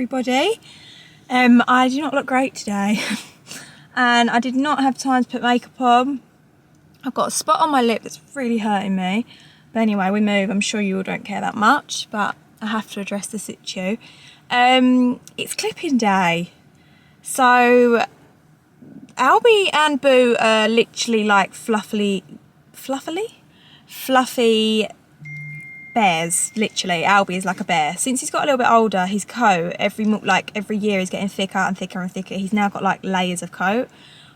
everybody. I do not look great today and I did not have time to put makeup on. I've got a spot on my lip that's really hurting me. But anyway, we move. I'm sure you all don't care that much, but I have to address the situ. It's clipping day. So Albie and Boo are literally like fluffy bears, literally. Albie is like a bear. Since he's got a little bit older, his coat every year is getting thicker and thicker and thicker. He's now got like layers of coat.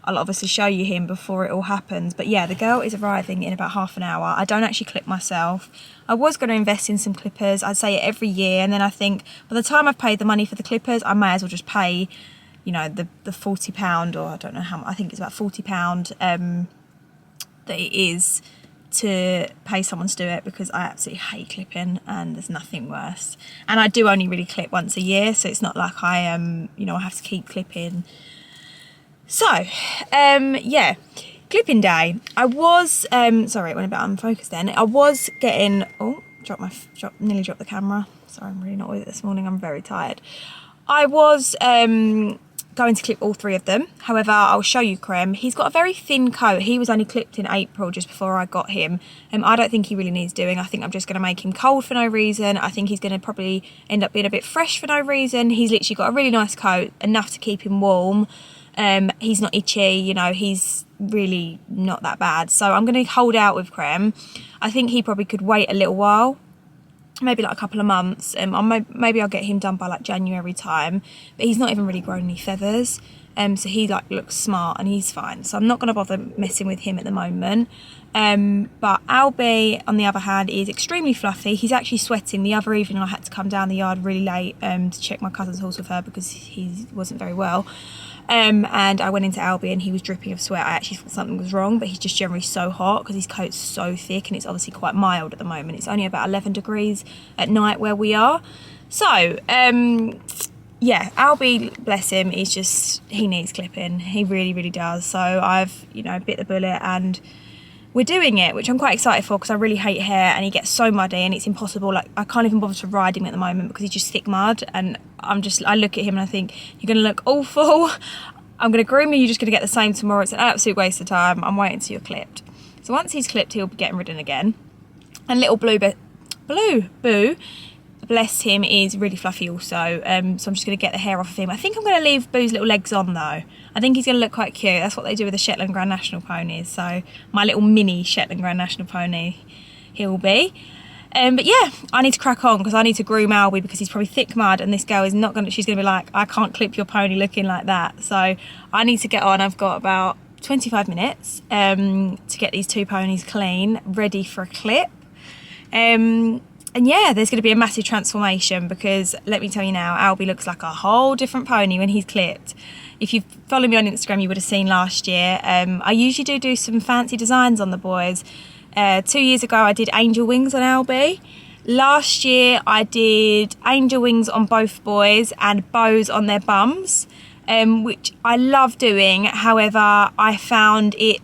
I'll obviously show you him before it all happens. But yeah, the girl is arriving in about half an hour. I don't actually clip myself. I was going to invest in some clippers. I'd say it every year, and then I think by the time I've paid the money for the clippers, I may as well just pay, you know, the £40, or I don't know how much, I think it's about £40 that it is to pay someone to do it, because I absolutely hate clipping and there's nothing worse. And I do only really clip once a year, so it's not like I you know, I have to keep clipping. So yeah, clipping day. I was sorry, it went a bit unfocused then. I was getting, oh, nearly dropped the camera. Sorry, I'm really not with it this morning. I'm very tired. I was going to clip all three of them. However, I'll show you Crème. He's got a very thin coat. He was only clipped in April, just before I got him. I don't think he really needs doing. I think I'm just going to make him cold for no reason. I think he's going to probably end up being a bit fresh for no reason. He's literally got a really nice coat, enough to keep him warm. He's not itchy, you know, he's really not that bad. So I'm going to hold out with Crème. I think he probably could wait a little while, maybe like a couple of months. Maybe I'll get him done by like January time, but he's not even really grown any feathers. So he like looks smart and he's fine. So I'm not going to bother messing with him at the moment. But Albie, on the other hand, is extremely fluffy. He's actually sweating. The other evening I had to come down the yard really late to check my cousin's horse with her because he wasn't very well. And I went into Albie and he was dripping of sweat. I actually thought something was wrong, but he's just generally so hot because his coat's so thick, and it's obviously quite mild at the moment. It's only about 11 degrees at night where we are. So, yeah, Albie, bless him, he needs clipping. He really, really does. So I've, you know, bit the bullet and we're doing it, which I'm quite excited for because I really hate hair and he gets so muddy and it's impossible. Like, I can't even bother to ride him at the moment because he's just thick mud, and I look at him and I think, you're going to look awful. I'm going to groom you, you're just going to get the same tomorrow. It's an absolute waste of time. I'm waiting till you're clipped. So once he's clipped, he'll be getting ridden again. And little Boo, bless him, is really fluffy also. So I'm just going to get the hair off of him. I think I'm going to leave Boo's little legs on though. I think he's going to look quite cute. That's what they do with the Shetland Grand National ponies. So my little mini Shetland Grand National pony he'll be. But yeah, I need to crack on because I need to groom Albie because he's probably thick mud, and this girl is not going to, she's going to be like, I can't clip your pony looking like that. So I need to get on. I've got about 25 minutes to get these two ponies clean, ready for a clip. And yeah, there's going to be a massive transformation because let me tell you now, Albie looks like a whole different pony when he's clipped. If you follow me on Instagram, you would have seen last year. I usually do some fancy designs on the boys. 2 years ago, I did angel wings on Albie. Last year, I did angel wings on both boys and bows on their bums, which I love doing. However, I found it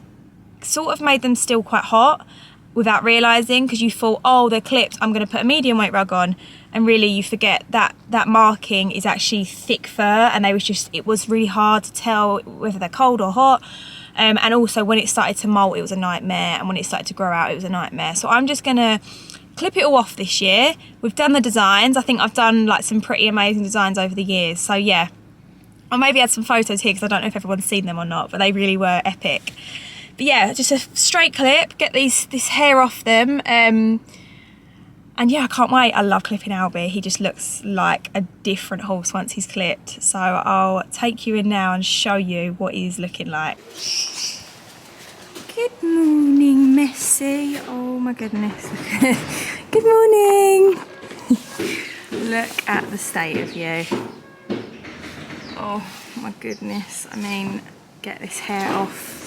sort of made them still quite hot without realising, because you thought, oh, they're clipped, I'm going to put a medium weight rug on. And really you forget that that marking is actually thick fur, and it was really hard to tell whether they're cold or hot. And also when it started to molt, it was a nightmare. And when it started to grow out, it was a nightmare. So I'm just going to clip it all off this year. We've done the designs. I think I've done like some pretty amazing designs over the years. So yeah, I'll maybe add some photos here because I don't know if everyone's seen them or not, but they really were epic. But yeah, just a straight clip, get this hair off them. And yeah, I can't wait. I love clipping Albie. He just looks like a different horse once he's clipped. So I'll take you in now and show you what he's looking like. Good morning, Messy. Oh my goodness. Good morning. Look at the state of you. Oh my goodness. I mean, get this hair off.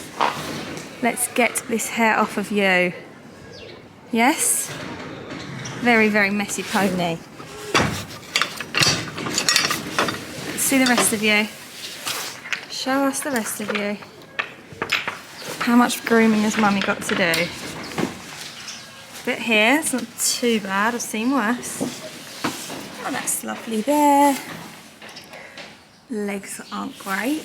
Let's get this hair off of you. Yes? Very, very messy pony. Let's see the rest of you. Show us the rest of you. How much grooming has Mummy got to do? Bit here, it's not too bad, I've seen worse. Oh, that's lovely there. legs aren't great,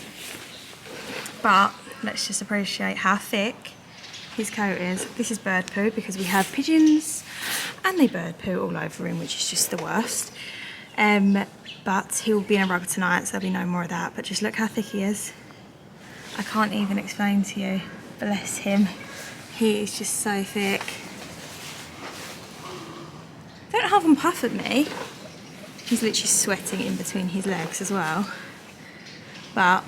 but let's just appreciate how thick his coat is. This is bird poo because we have pigeons and they bird poo all over him, which is just the worst. But he'll be in a rug tonight, so there'll be no more of that. But just look how thick he is. I can't even explain to you. Bless him. He is just so thick. Don't huff and puff at me. He's literally sweating in between his legs as well. But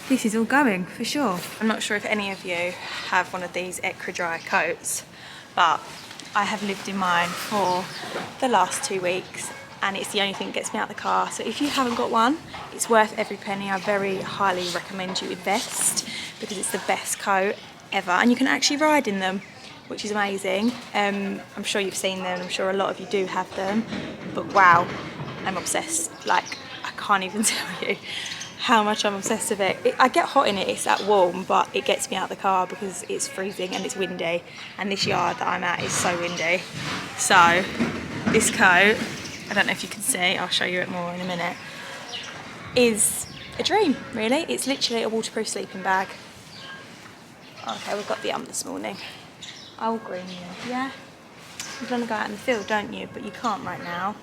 this is all going for sure. I'm not sure if any of you have one of these Ecra Dry coats, but I have lived in mine for the last 2 weeks and it's the only thing that gets me out of the car. So if you haven't got one, it's worth every penny. I very highly recommend you invest because it's the best coat ever and you can actually ride in them, which is amazing. I'm sure you've seen them, I'm sure a lot of you do have them, but wow, I'm obsessed. Like, I can't even tell you how much I'm obsessed with it. I get hot in it, it's that warm, but it gets me out of the car because it's freezing and it's windy, and this yard that I'm at is so windy. So this coat, I don't know if you can see, I'll show you it more in a minute, is a dream, really. It's literally a waterproof sleeping bag. Okay, we've got the this morning. I'll green you, yeah? You want to go out in the field, don't you? But you can't right now.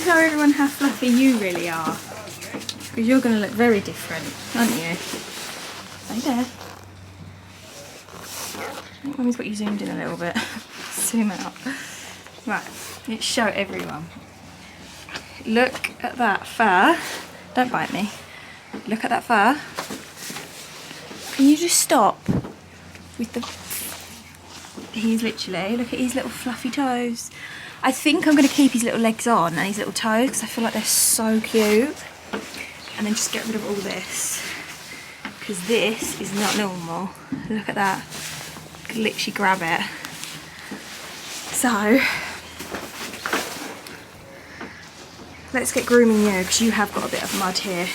Show everyone how fluffy you really are, because you're going to look very different, aren't you? Stay there. I think Mummy's got you zoomed in a little bit. Zoom out. Right, let's show everyone. Look at that fur. Don't bite me. Look at that fur. Can you just stop with the... He's literally, look at his little fluffy toes. I think I'm going to keep his little legs on and his little toes because I feel like they're so cute. And then just get rid of all this, because this is not normal. Look at that. I could literally grab it. So, let's get grooming you, because you have got a bit of mud here.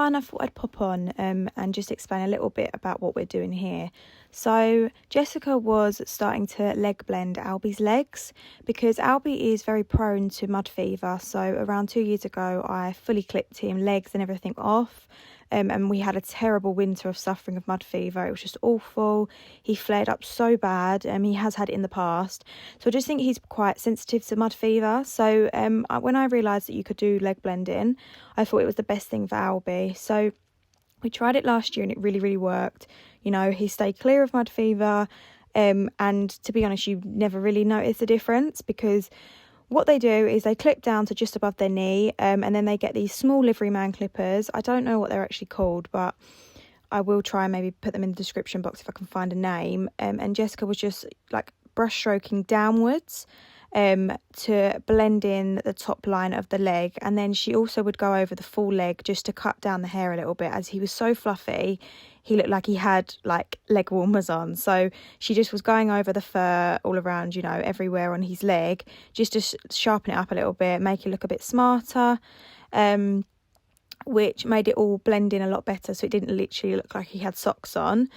I thought I'd pop on and just explain a little bit about what we're doing here. So Jessica was starting to leg blend Albie's legs because Albie is very prone to mud fever. So around 2 years ago I fully clipped him, legs and everything off, and we had a terrible winter of suffering of mud fever. It was just awful. He flared up so bad, he has had it in the past, so I just think he's quite sensitive to mud fever. So when I realised that you could do leg blending, I thought it was the best thing for Albie. So we tried it last year and it really worked. You know, he stayed clear of mud fever, and to be honest, you never really notice the difference, because what they do is they clip down to just above their knee, and then they get these small liveryman clippers. I don't know what they're actually called, but I will try and maybe put them in the description box if I can find a name. And Jessica was just like brush stroking downwards to blend in the top line of the leg, and then she also would go over the full leg just to cut down the hair a little bit, as he was so fluffy. He looked like he had like leg warmers on. So she just was going over the fur all around, you know, everywhere on his leg, just to sharpen it up a little bit, make it look a bit smarter, which made it all blend in a lot better, so it didn't literally look like he had socks on.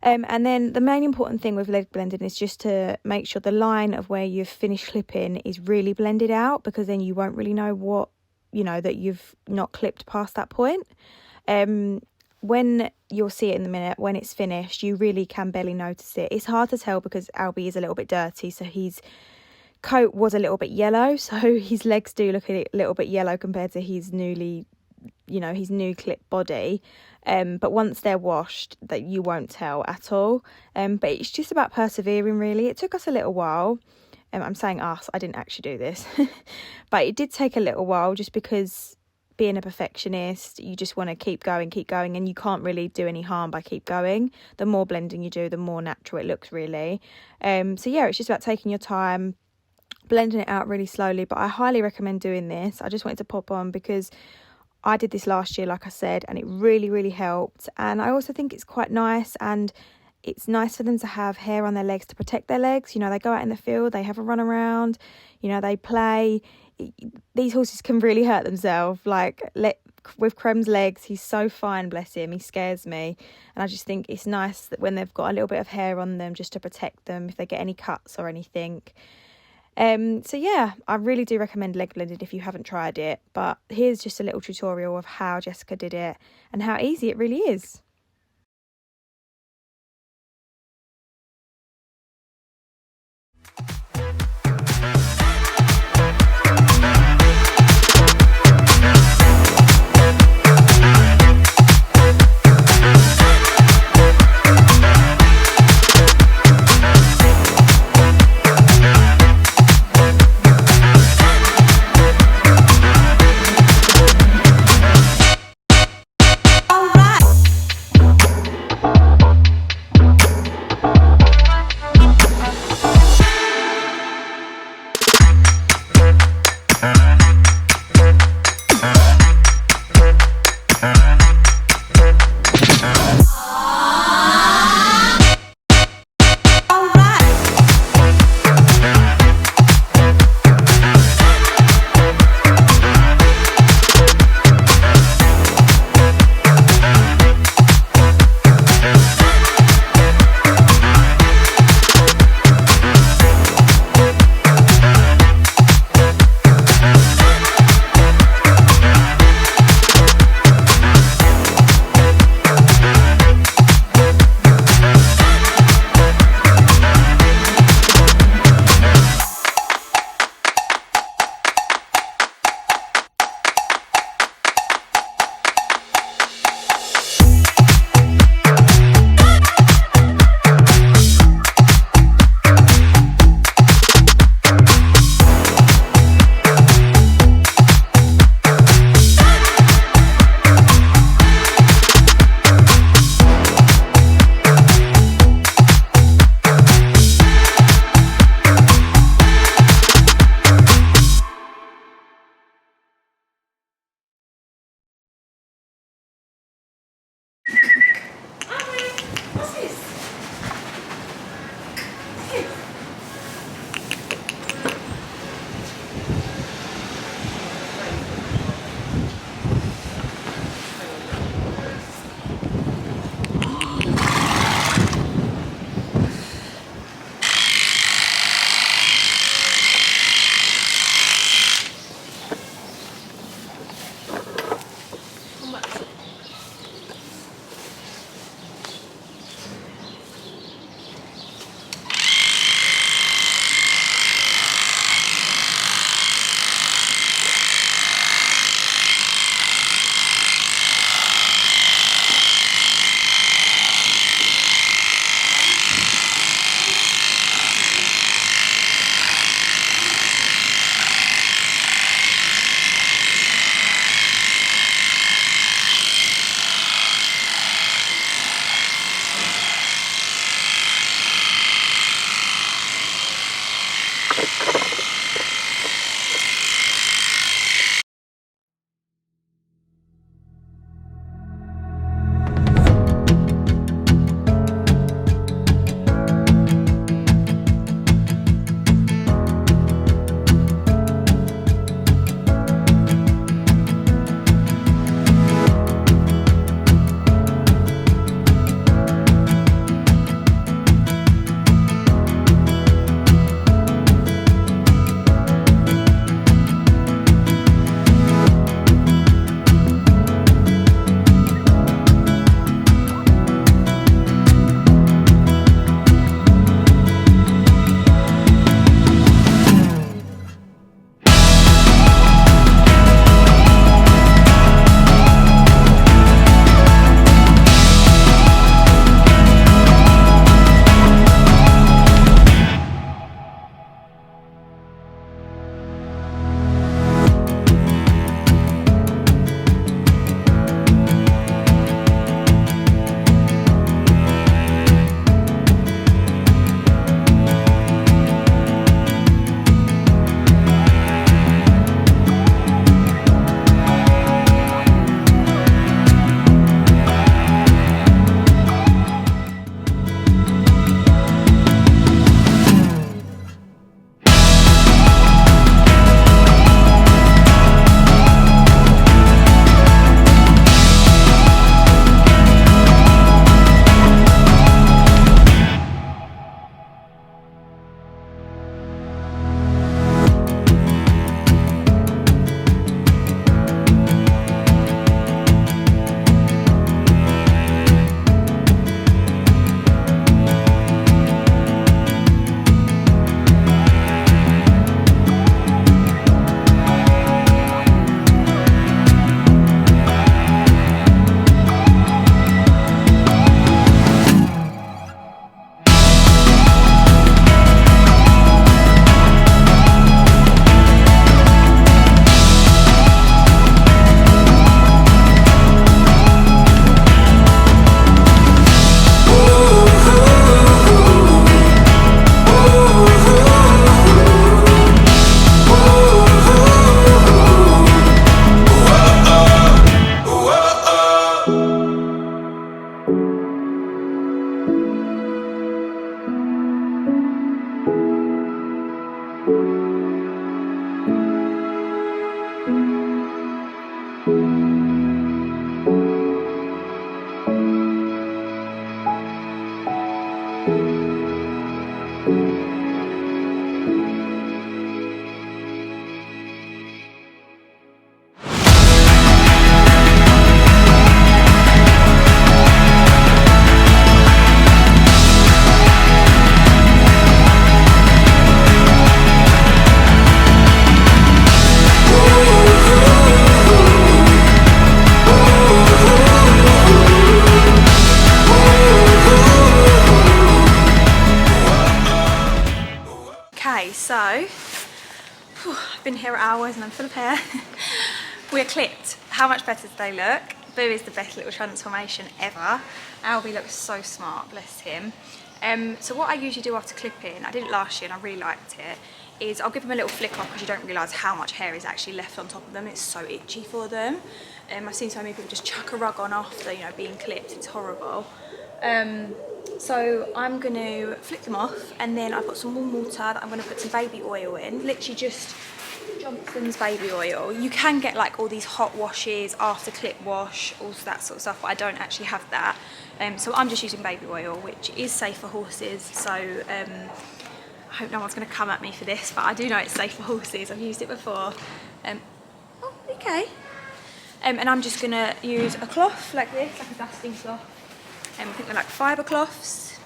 And then the main important thing with leg blending is just to make sure the line of where you've finished clipping is really blended out, because then you won't really know what, you know, that you've not clipped past that point. When you'll see it in the minute, when it's finished, you really can barely notice it. It's hard to tell because Albie is a little bit dirty, so his coat was a little bit yellow, so his legs do look a little bit yellow compared to his newly, you know, his new clipped body. But once they're washed, that you won't tell at all. But it's just about persevering, really. It took us a little while. I'm saying us, I didn't actually do this, but it did take a little while, just because being a perfectionist, you just want to keep going, and you can't really do any harm by keep going. The more blending you do, the more natural it looks, really. So yeah, it's just about taking your time, blending it out really slowly. But I highly recommend doing this. I just wanted to pop on because I did this last year, like I said, and it really helped. And I also think it's quite nice, and it's nice for them to have hair on their legs to protect their legs. You know, they go out in the field, they have a run around, you know, they play. These horses can really hurt themselves. Like with Crème's legs, he's so fine, bless him, he scares me. And I just think it's nice that when they've got a little bit of hair on them, just to protect them if they get any cuts or anything. So yeah, I really do recommend leg blending if you haven't tried it. But here's just a little tutorial of how Jessica did it and how easy it really is. been here hours and I'm full of hair. We're clipped. How much better do they look? Boo is the best little transformation ever. Albie looks so smart, bless him. So what I usually do after clipping, I did it last year and I really liked it, is I'll give them a little flick off because you don't realise how much hair is actually left on top of them. It's so itchy for them. I've seen so many people just chuck a rug on after, you know, being clipped. It's horrible. So I'm going to flick them off, and then I've got some warm water that I'm going to put some baby oil in. Literally just Johnson's baby oil. You can get like all these hot washes, after clip wash, all that sort of stuff, but I don't actually have that. So I'm just using baby oil, which is safe for horses. So I hope no one's going to come at me for this, but I do know it's safe for horses. I've used it before. Oh, okay. And I'm just going to use a cloth like this, like a dusting cloth. I think they're like fibre cloths.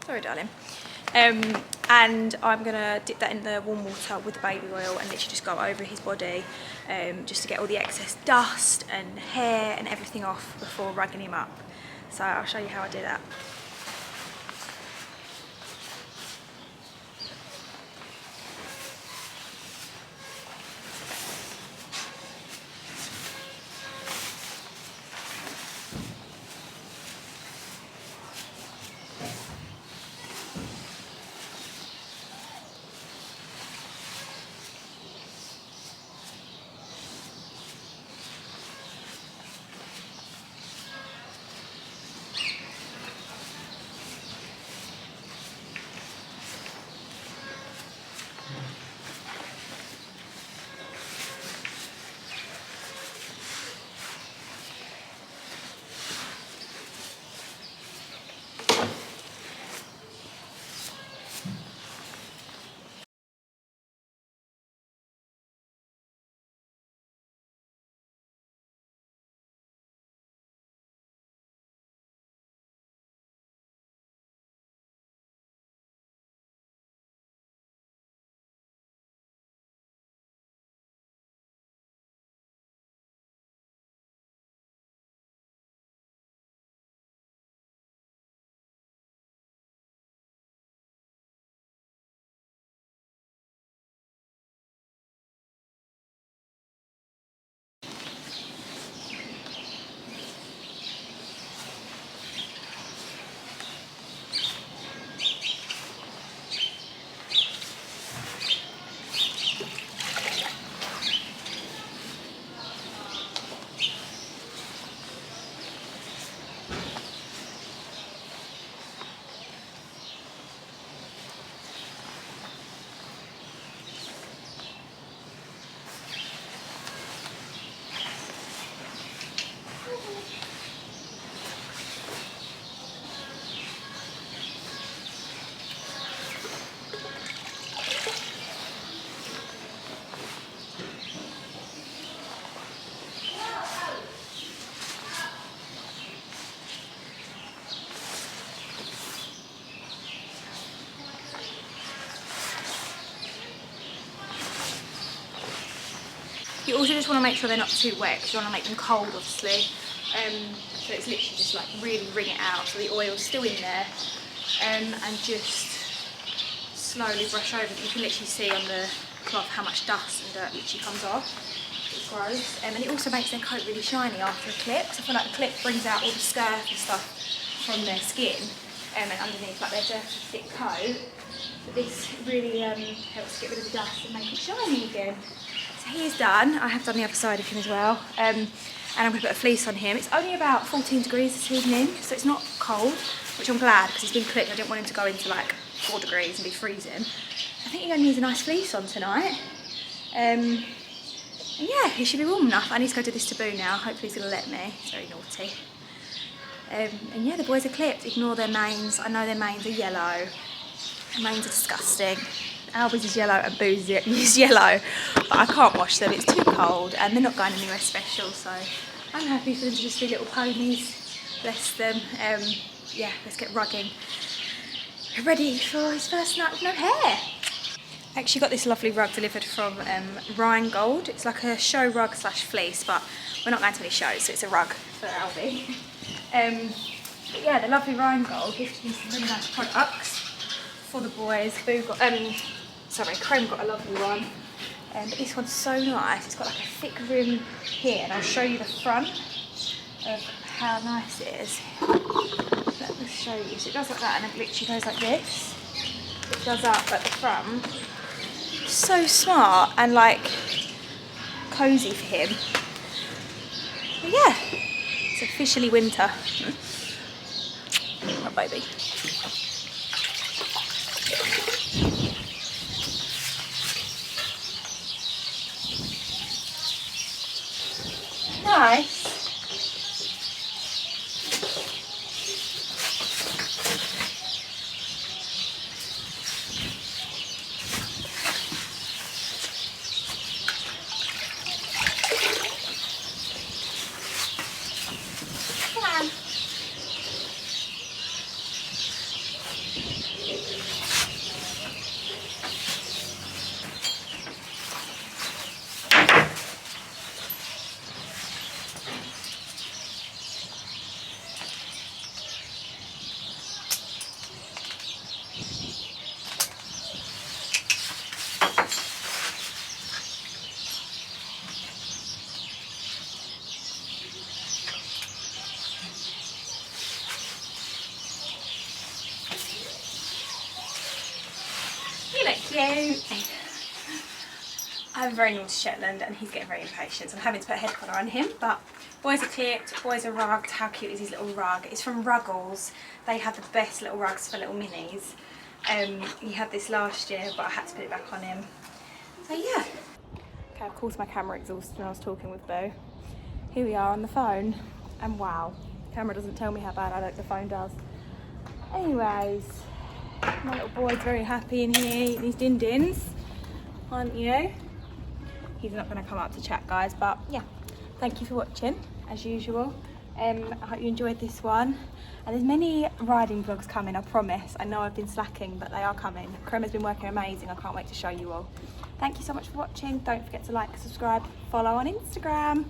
Sorry, darling. And I'm going to dip that in the warm water with the baby oil and literally just go over his body just to get all the excess dust and hair and everything off before rugging him up. So I'll show you how I do that. You also just want to make sure they're not too wet because you want to make them cold, obviously. So it's literally just like really wring it out so the oil's still in there, and just slowly brush over. You can literally see on the cloth how much dust and dirt literally comes off. It's gross. And it also makes their coat really shiny after a clip. So I feel like the clip brings out all the scurf and stuff from their skin, and underneath like their dirty thick coat. But this really helps get rid of the dust and make it shiny again. So he is done. I have done the other side of him as well. And I'm going to put a fleece on him. It's only about 14 degrees this evening, so it's not cold, which I'm glad because he's been clipped. I didn't want him to go into like 4 degrees and be freezing. I think he only needs a nice fleece on tonight. And yeah, he should be warm enough. I need to go do this to Boo now. Hopefully he's going to let me. He's very naughty. And yeah, the boys are clipped. Ignore their manes. I know their manes are yellow. Their manes are disgusting. Albie's is yellow and Boo's is yellow, but I can't wash them. It's too cold and they're not going anywhere special, so I'm happy for them to just be little ponies. Bless them. Yeah, let's get rugging. Ready for his first night with no hair. I actually got this lovely rug delivered from Rheingold. It's like a show rug slash fleece, but we're not going to any shows, so it's a rug for Albie. But yeah, the lovely Rheingold gifted me some really nice products for the boys. Boo got, Crème got a lovely one. But this one's so nice. It's got like a thick rim here, and I'll show you the front of how nice it is. Let me show you. So it does like that, and it literally goes like this. It does up at the front. So smart and like cozy for him. But yeah, it's officially winter. Oh baby. Nice. Cute. I'm very naughty Shetland and he's getting very impatient, so I'm having to put a head collar on him, but boys are clipped, boys are rugged. How cute is his little rug? It's from Ruggles. They have the best little rugs for little minis. He had this last year, but I had to put it back on him. So yeah. Okay, of course my camera exhausted when I was talking with Boo. Here we are on the phone, and wow, the camera doesn't tell me how bad I look, the phone does. Anyways, my little boy's very happy in here eating his din-dins, aren't you? He's not going to come up to chat, guys, but yeah, thank you for watching, as usual. I hope you enjoyed this one. And there's many riding vlogs coming, I promise. I know I've been slacking, but they are coming. Crème has been working amazing. I can't wait to show you all. Thank you so much for watching. Don't forget to like, subscribe, follow on Instagram.